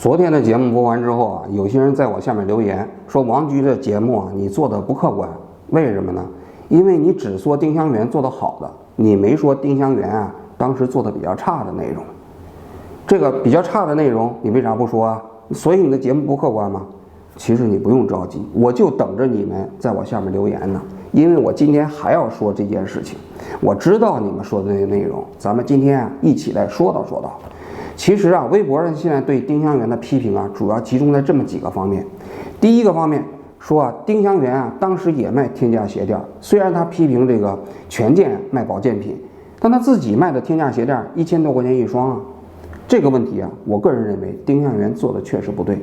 昨天的节目播完之后啊，有些人在我下面留言说王局的节目啊，你做的不客观，为什么呢？因为你只说丁香园做的好的，你没说丁香园啊当时做的比较差的内容。这个比较差的内容你为啥不说啊？所以你的节目不客观吗？其实你不用着急，我就等着你们在我下面留言呢，因为我今天还要说这件事情。我知道你们说的那个内容，咱们今天啊一起来说道。其实啊，微博上现在对丁香园的批评啊，主要集中在这么几个方面。第一个方面说啊，丁香园啊当时也卖天价鞋垫，虽然他批评这个权健卖保健品，但他自己卖的天价鞋垫1000多块钱一双啊。这个问题啊，我个人认为丁香园做的确实不对。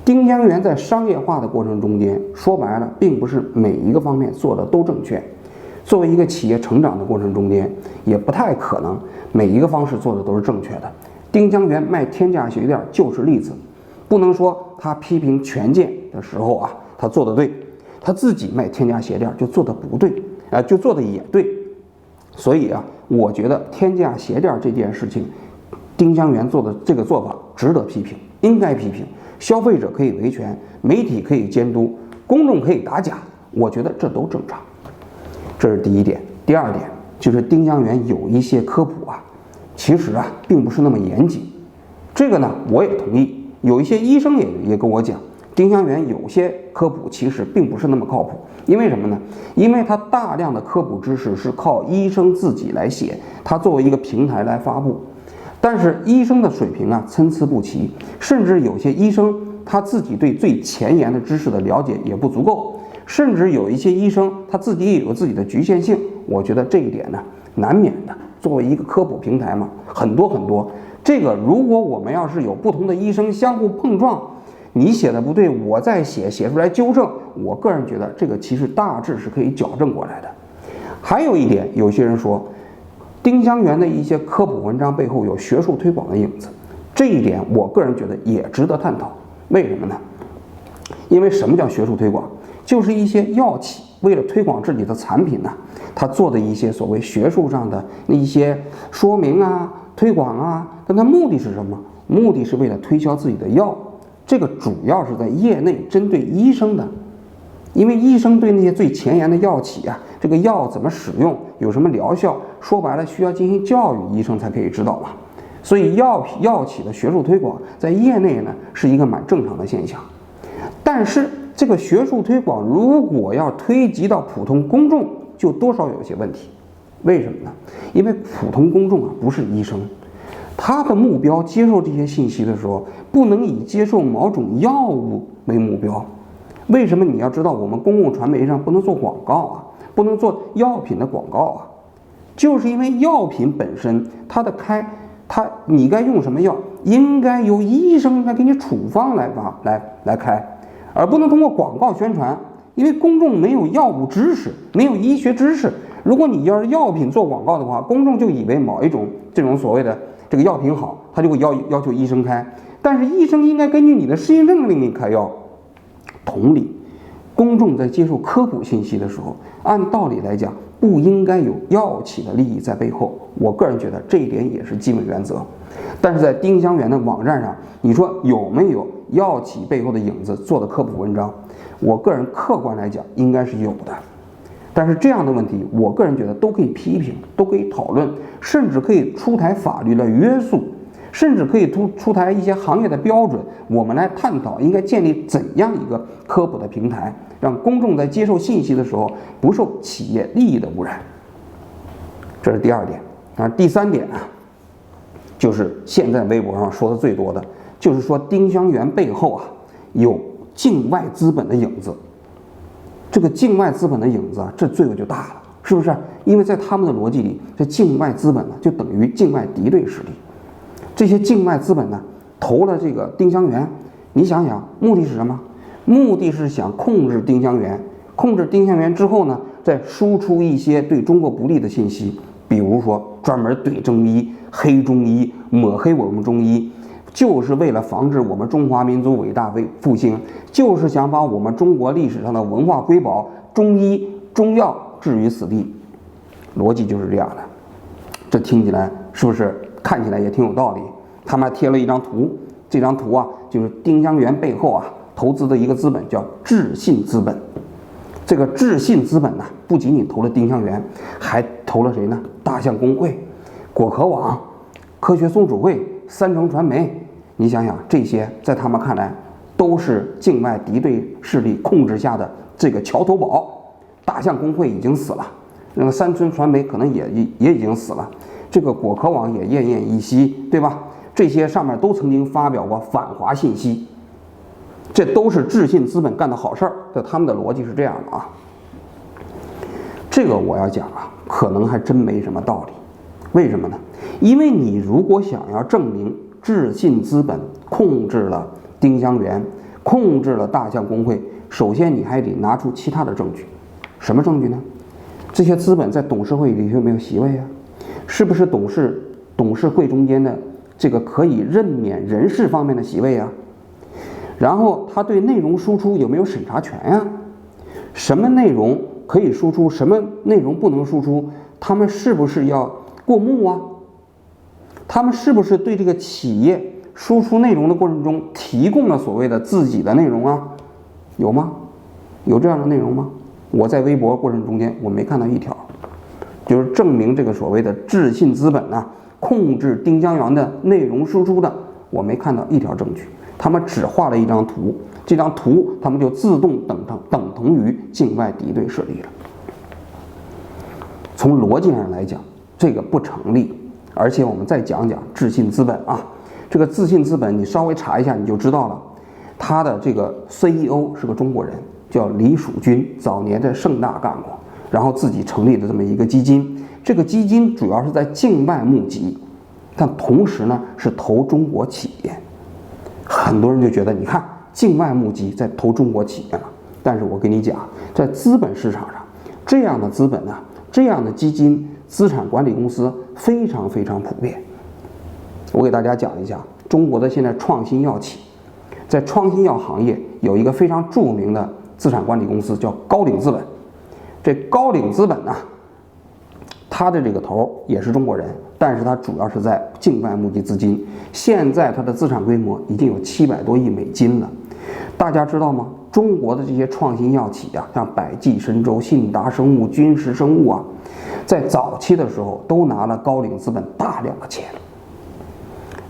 丁香园在商业化的过程中间，说白了，并不是每一个方面做的都正确。作为一个企业成长的过程中间，也不太可能每一个方式做的都是正确的。丁香园卖天价鞋垫就是例子，不能说他批评权健的时候啊，他做的对，他自己卖天价鞋垫就做的不对啊，就做的也对。所以啊，我觉得天价鞋垫这件事情，丁香园做的这个做法值得批评，应该批评。消费者可以维权，媒体可以监督，公众可以打假，我觉得这都正常。这是第一点。第二点就是丁香园有一些科普啊，其实啊并不是那么严谨。这个呢我也同意，有一些医生也跟我讲，丁香园有些科普其实并不是那么靠谱。因为什么呢？因为他大量的科普知识是靠医生自己来写，他作为一个平台来发布。但是医生的水平啊参差不齐，甚至有些医生他自己对最前沿的知识的了解也不足够，甚至有一些医生他自己也有自己的局限性。我觉得这一点呢难免的，作为一个科普平台嘛，很多这个如果我们要是有不同的医生相互碰撞，你写的不对，我再写出来纠正，我个人觉得这个其实大致是可以矫正过来的。还有一点，有些人说丁香园的一些科普文章背后有学术推广的影子，这一点我个人觉得也值得探讨。为什么呢？因为什么叫学术推广？就是一些药企为了推广自己的产品呢，他做的一些所谓学术上的那一些说明啊、推广啊，但他目的是什么？目的是为了推销自己的药。这个主要是在业内针对医生的，因为医生对那些最前沿的药企啊，这个药怎么使用，有什么疗效，说白了需要进行教育，医生才可以知道嘛。所以药企的学术推广在业内呢是一个蛮正常的现象。但是这个学术推广如果要推及到普通公众，就多少有些问题。为什么呢？因为普通公众啊不是医生，他的目标接受这些信息的时候，不能以接受某种药物为目标。为什么你要知道我们公共传媒上不能做广告啊，不能做药品的广告啊？就是因为药品本身你该用什么药，应该由医生来给你处方来开，而不能通过广告宣传。因为公众没有药物知识，没有医学知识。如果你要是药品做广告的话，公众就以为某一种这种所谓的这个药品好，他就会要求医生开。但是医生应该根据你的适应症令你开药。同理，公众在接受科普信息的时候，按道理来讲不应该有药企的利益在背后。我个人觉得这一点也是基本原则。但是在丁香园的网站上，你说有没有药企背后的影子做的科普文章？我个人客观来讲应该是有的。但是这样的问题，我个人觉得都可以批评，都可以讨论，甚至可以出台法律来约束，甚至可以出台一些行业的标准，我们来探讨应该建立怎样一个科普的平台，让公众在接受信息的时候不受企业利益的污染。这是第二点。第三点啊，就是现在微博上说的最多的，就是说丁香园背后啊有境外资本的影子。这个境外资本的影子啊，这罪恶就大了，是不是？因为在他们的逻辑里，这境外资本呢就等于境外敌对势力。这些境外资本呢投了这个丁香园，你想想目的是什么？目的是想控制丁香园，控制丁香园之后呢，再输出一些对中国不利的信息，比如说专门怼中医、黑中医、抹黑我们中医，就是为了防止我们中华民族伟大复兴，就是想把我们中国历史上的文化瑰宝中医中药置于死地。逻辑就是这样的。这听起来是不是看起来也挺有道理？他们还贴了一张图，这张图啊，就是丁香园背后啊投资的一个资本叫智信资本。这个智信资本呢，不仅仅投了丁香园，还投了谁呢？大象公会、果壳网、科学松鼠会、三成传媒。你想想，这些在他们看来都是境外敌对势力控制下的这个桥头堡。大象公会已经死了，那个三成传媒可能也已经死了，这个果壳网也奄奄一息，对吧？这些上面都曾经发表过反华信息。这都是智信资本干的好事儿，他们的逻辑是这样的啊。这个我要讲啊，可能还真没什么道理。为什么呢？因为你如果想要证明智信资本控制了丁香园，控制了大象公会，首先你还得拿出其他的证据。什么证据呢？这些资本在董事会里有没有席位啊？是不是董事会中间的这个可以任免人事方面的席位啊？然后他对内容输出有没有审查权呀？什么内容可以输出，什么内容不能输出？他们是不是要过目啊？他们是不是对这个企业输出内容的过程中提供了所谓的自己的内容啊？有吗？有这样的内容吗？我在微博过程中间我没看到一条，就是证明这个所谓的智信资本啊控制丁香园的内容输出的，我没看到一条证据。他们只画了一张图，这张图他们就自动等同于境外敌对势力了。从逻辑上来讲，这个不成立。而且我们再讲讲智信资本啊，这个智信资本你稍微查一下你就知道了，他的这个 CEO 是个中国人，叫李蜀君，早年在盛大干过，然后自己成立了这么一个基金。这个基金主要是在境外募集，但同时呢是投中国企业。很多人就觉得，你看境外募集在投中国企业了，但是我跟你讲，在资本市场上，这样的资本呢，这样的基金、资产管理公司非常非常普遍。我给大家讲一下中国的现在创新药企，在创新药行业有一个非常著名的资产管理公司叫高瓴资本。这高瓴资本呢，它的这个头也是中国人，但是它主要是在境外募集资金。现在它的资产规模已经有700多亿美金了。大家知道吗？中国的这些创新药企啊，像百济神州、信达生物、君实生物啊，在早期的时候都拿了高瓴资本大量的钱。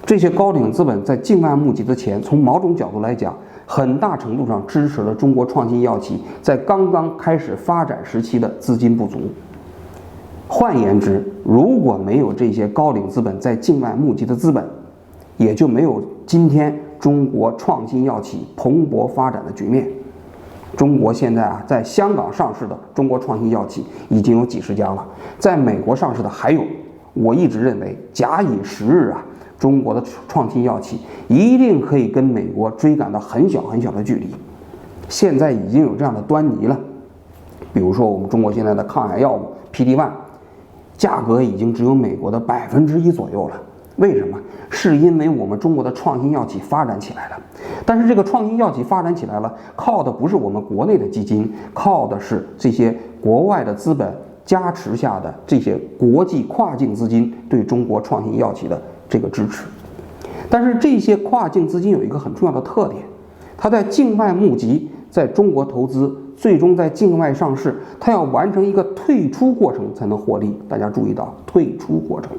这些高瓴资本在境外募集的钱，从某种角度来讲，很大程度上支持了中国创新药企在刚刚开始发展时期的资金不足。换言之，如果没有这些高瓴资本在境外募集的资本，也就没有今天中国创新药企蓬勃发展的局面。中国现在啊，在香港上市的中国创新药企已经有几十家了，在美国上市的还有。我一直认为，假以时日啊，中国的创新药企一定可以跟美国追赶到很小很小的距离。现在已经有这样的端倪了，比如说我们中国现在的抗癌药物 PD-1， 价格已经只有美国的1%左右了。为什么？是因为我们中国的创新药企发展起来了。但是这个创新药企发展起来了，靠的不是我们国内的基金，靠的是这些国外的资本加持下的这些国际跨境资金对中国创新药企的这个支持。但是这些跨境资金有一个很重要的特点，它在境外募集，在中国投资，最终在境外上市，它要完成一个退出过程才能获利。大家注意到退出过程，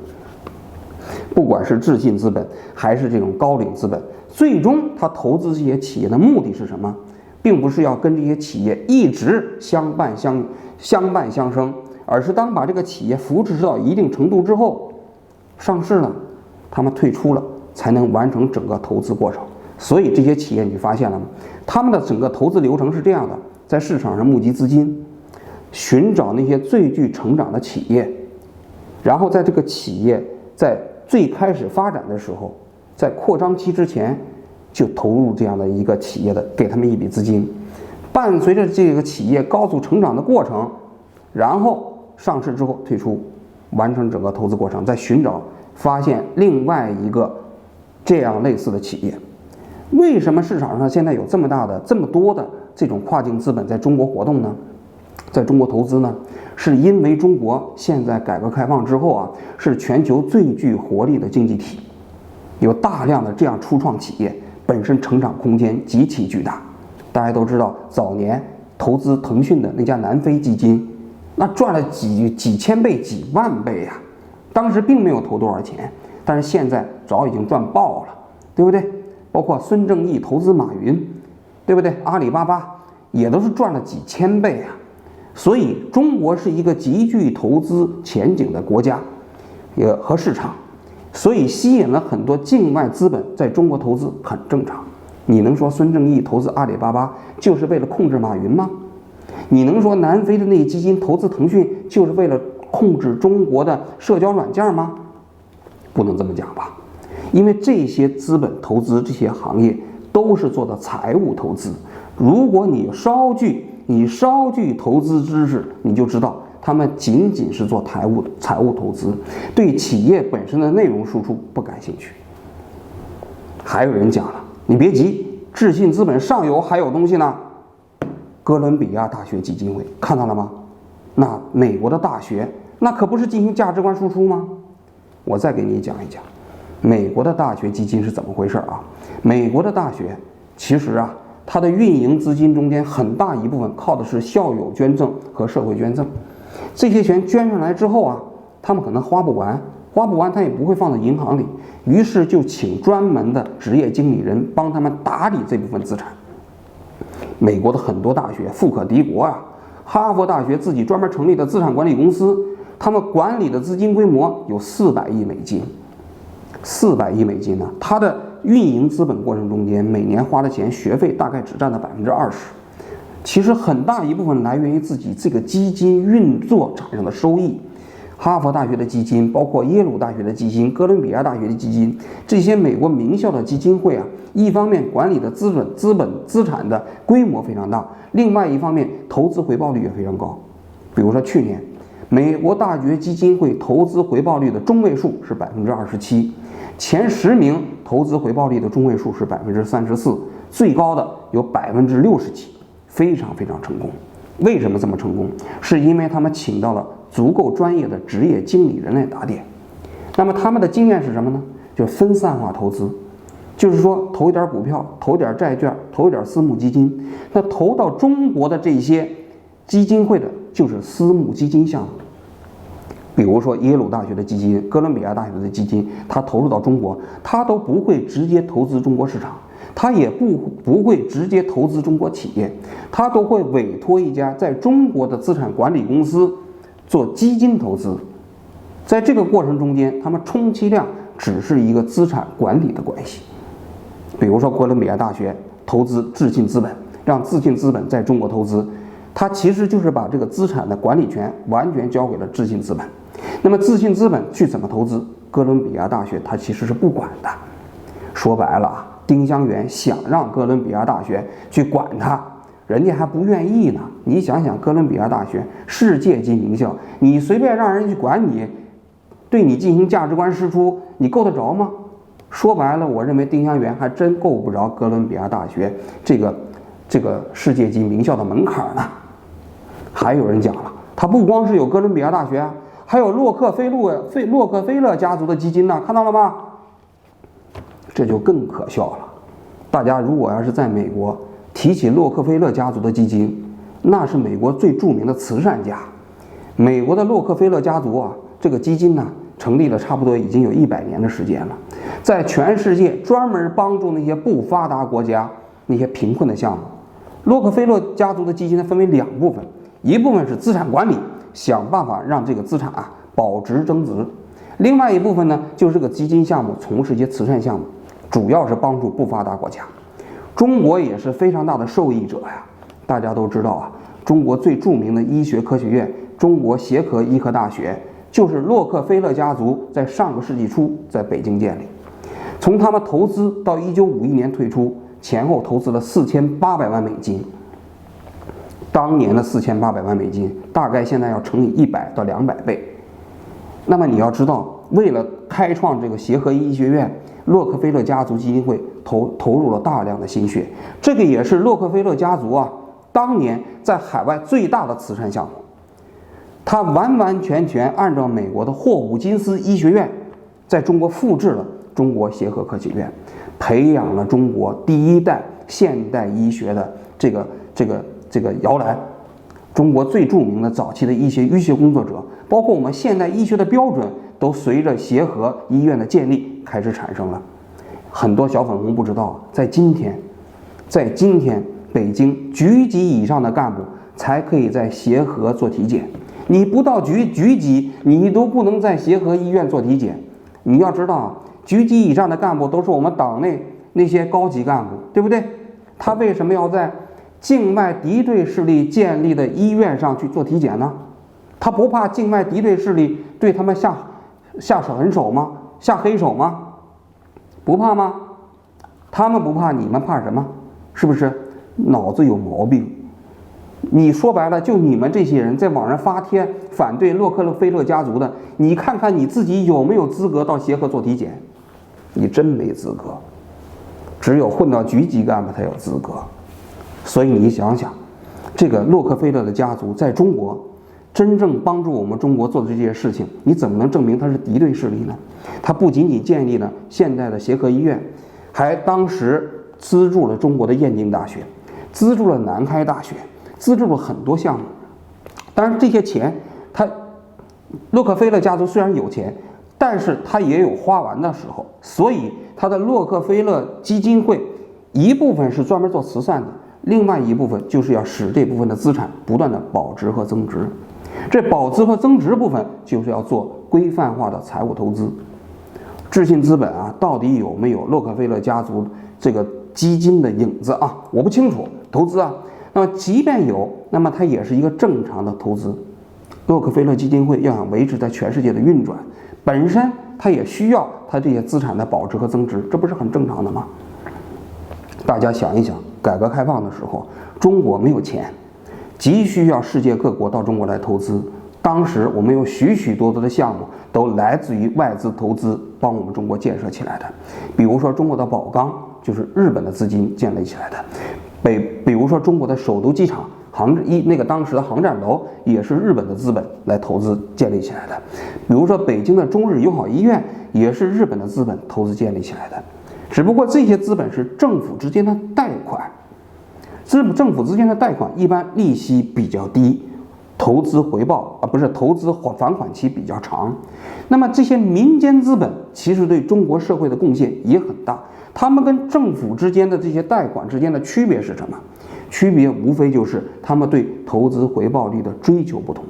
不管是智信资本还是这种高瓴资本，最终它投资这些企业的目的是什么？并不是要跟这些企业一直相伴相生，而是当把这个企业扶持到一定程度之后，上市了，他们退出了，才能完成整个投资过程。所以这些企业你发现了吗？他们的整个投资流程是这样的：在市场上募集资金，寻找那些最具成长的企业，然后在这个企业在最开始发展的时候，在扩张期之前就投入这样的一个企业的，给他们一笔资金，伴随着这个企业高速成长的过程，然后上市之后退出，完成整个投资过程，再寻找发现另外一个这样类似的企业。为什么市场上现在有这么多的这种跨境资本在中国活动呢？在中国投资呢？是因为中国现在改革开放之后啊，是全球最具活力的经济体。有大量的这样初创企业，本身成长空间极其巨大。大家都知道，早年投资腾讯的那家南非基金，那赚了几千倍、几万倍呀。当时并没有投多少钱，但是现在早已经赚爆了，对不对？包括孙正义投资马云，对不对？阿里巴巴也都是赚了几千倍啊。所以中国是一个极具投资前景的国家和市场，所以吸引了很多境外资本在中国投资很正常。你能说孙正义投资阿里巴巴就是为了控制马云吗？你能说南非的那基金投资腾讯就是为了控制中国的社交软件吗？不能这么讲吧，因为这些资本投资这些行业都是做的财务投资。如果你稍具投资知识，你就知道他们仅仅是做财务投资，对企业本身的内容输出不感兴趣。还有人讲了，你别急，智信资本上游还有东西呢。哥伦比亚大学基金会看到了吗？那美国的大学那可不是进行价值观输出吗？我再给你讲一讲美国的大学基金是怎么回事啊。美国的大学其实啊，它的运营资金中间很大一部分靠的是校友捐赠和社会捐赠。这些钱捐上来之后啊，他们可能花不完他也不会放在银行里，于是就请专门的职业经理人帮他们打理这部分资产。美国的很多大学富可敌国啊，哈佛大学自己专门成立的资产管理公司，他们管理的资金规模有400亿美金。400亿美金呢，它的运营资本过程中间每年花的钱，学费大概只占了20%，其实很大一部分来源于自己这个基金运作产生的收益。哈佛大学的基金，包括耶鲁大学的基金、哥伦比亚大学的基金，这些美国名校的基金会啊，一方面管理的资产的规模非常大，另外一方面投资回报率也非常高。比如说去年，美国大学基金会投资回报率的中位数是27%，前10名投资回报率的中位数是34%，最高的有60几，非常非常成功。为什么这么成功？是因为他们请到了足够专业的职业经理人来打点。那么他们的经验是什么呢？就是分散化投资，就是说投一点股票，投一点债券，投一点私募基金。那投到中国的这些基金会的就是私募基金项目。比如说耶鲁大学的基金、哥伦比亚大学的基金，它投入到中国，它都不会直接投资中国市场，它也不会直接投资中国企业，它都会委托一家在中国的资产管理公司做基金投资。在这个过程中间，他们充其量只是一个资产管理的关系。比如说哥伦比亚大学投资智信资本，让智信资本在中国投资，它其实就是把这个资产的管理权完全交给了智信资本。那么智信资本去怎么投资，哥伦比亚大学它其实是不管的。说白了啊，丁香园想让哥伦比亚大学去管它，人家还不愿意呢。你想想，哥伦比亚大学世界级名校，你随便让人去管你，对你进行价值观输出，你够得着吗？说白了，我认为丁香园还真够不着哥伦比亚大学这个世界级名校的门槛呢。还有人讲了，它不光是有哥伦比亚大学啊，还有洛克菲勒家族的基金呢，看到了吗？这就更可笑了。大家如果要是在美国提起洛克菲勒家族的基金，那是美国最著名的慈善家。美国的洛克菲勒家族啊，这个基金呢，成立了差不多已经有100年的时间了，在全世界专门帮助那些不发达国家那些贫困的项目。洛克菲勒家族的基金呢，分为2部分，一部分是资产管理，想办法让这个资产啊保值增值；另外一部分呢，就是这个基金项目从事一些慈善项目，主要是帮助不发达国家。中国也是非常大的受益者呀。大家都知道啊，中国最著名的医学科学院中国协和医科大学，就是洛克菲勒家族在上个世纪初在北京建立。从他们投资到1951年退出，前后投资了4800万美金。当年的4800万美金，大概现在要乘以100到200倍。那么你要知道，为了开创这个协和医学院，洛克菲勒家族基金会投入了大量的心血。这个也是洛克菲勒家族啊当年在海外最大的慈善项目。他完完全全按照美国的霍普金斯医学院在中国复制了中国协和科技院，培养了中国第一代现代医学的这个摇篮。中国最著名的早期的医学工作者，包括我们现代医学的标准，都随着协和医院的建立开始产生了。很多小粉红不知道，在今天，北京局级以上的干部才可以在协和做体检。你不到局级，你都不能在协和医院做体检。你要知道，局级以上的干部都是我们党内那些高级干部，对不对？他为什么要在境外敌对势力建立的医院上去做体检呢？他不怕境外敌对势力对他们下狠手吗？下黑手吗？不怕吗？他们不怕，你们怕什么？是不是脑子有毛病？你说白了，就你们这些人在网上发帖反对洛克菲勒家族的，你看看你自己有没有资格到协和做体检？你真没资格，只有混到局级干部才有资格。所以你想想，这个洛克菲勒的家族在中国真正帮助我们中国做的这些事情，你怎么能证明他是敌对势力呢？他不仅仅建立了现代的协和医院，还当时资助了中国的燕京大学，资助了南开大学，资助了很多项目。当然这些钱，洛克菲勒家族虽然有钱，但是他也有花完的时候，所以他的洛克菲勒基金会一部分是专门做慈善的，另外一部分就是要使这部分的资产不断的保值和增值。这保值和增值部分就是要做规范化的财务投资。智信资本啊，到底有没有洛克菲勒家族这个基金的影子啊？我不清楚。投资啊，那么即便有，那么它也是一个正常的投资。洛克菲勒基金会要想维持在全世界的运转，本身它也需要它这些资产的保值和增值，这不是很正常的吗？大家想一想，改革开放的时候，中国没有钱，急需要世界各国到中国来投资。当时我们有许许多多的项目都来自于外资投资帮我们中国建设起来的，比如说中国的宝钢就是日本的资金建立起来的，比如说中国的首都机场当时的航站楼也是日本的资本来投资建立起来的，比如说北京的中日友好医院也是日本的资本投资建立起来的，只不过这些资本是政府之间的贷款，政府之间的贷款一般利息比较低，投资还款期比较长。那么这些民间资本其实对中国社会的贡献也很大，他们跟政府之间的这些贷款之间的区别是什么？区别无非就是他们对投资回报率的追求不同。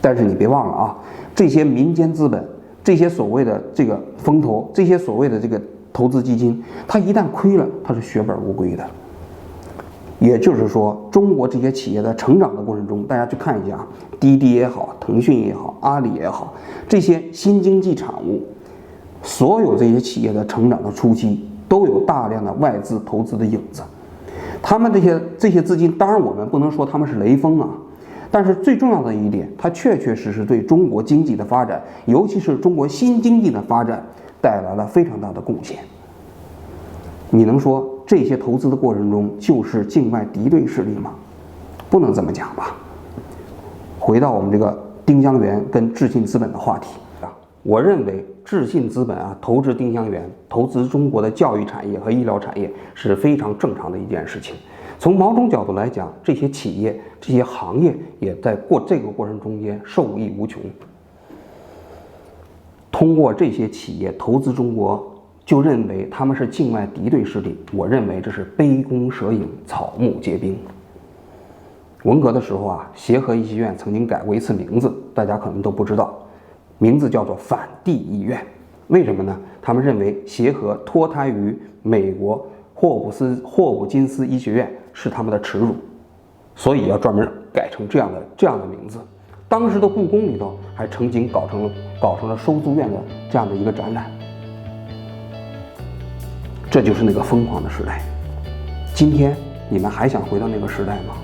但是你别忘了啊，这些民间资本，这些所谓的这个风投，这些所谓的这个投资基金，它一旦亏了，它是血本无归的。也就是说，中国这些企业在成长的过程中，大家去看一下啊，滴滴也好，腾讯也好，阿里也好，这些新经济产物，所有这些企业的成长的初期都有大量的外资投资的影子。他们这些资金，当然我们不能说他们是雷锋啊，但是最重要的一点，它确确实实对中国经济的发展，尤其是中国新经济的发展带来了非常大的贡献。你能说这些投资的过程中就是境外敌对势力吗？不能这么讲吧。回到我们这个丁香园跟智信资本的话题啊，我认为智信资本啊投资丁香园，投资中国的教育产业和医疗产业是非常正常的一件事情。从某种角度来讲，这些企业、这些行业也在这个过程中间受益无穷。通过这些企业投资中国，就认为他们是境外敌对势力，我认为这是杯弓蛇影，草木皆兵。文革的时候啊，协和医学院曾经改过一次名字，大家可能都不知道，名字叫做反帝医院。为什么呢？他们认为协和脱胎于美国霍普金斯医学院是他们的耻辱，所以要专门改成这样的名字。当时的故宫里头还曾经搞成了收租院的这样的一个展览。这就是那个疯狂的时代。今天你们还想回到那个时代吗？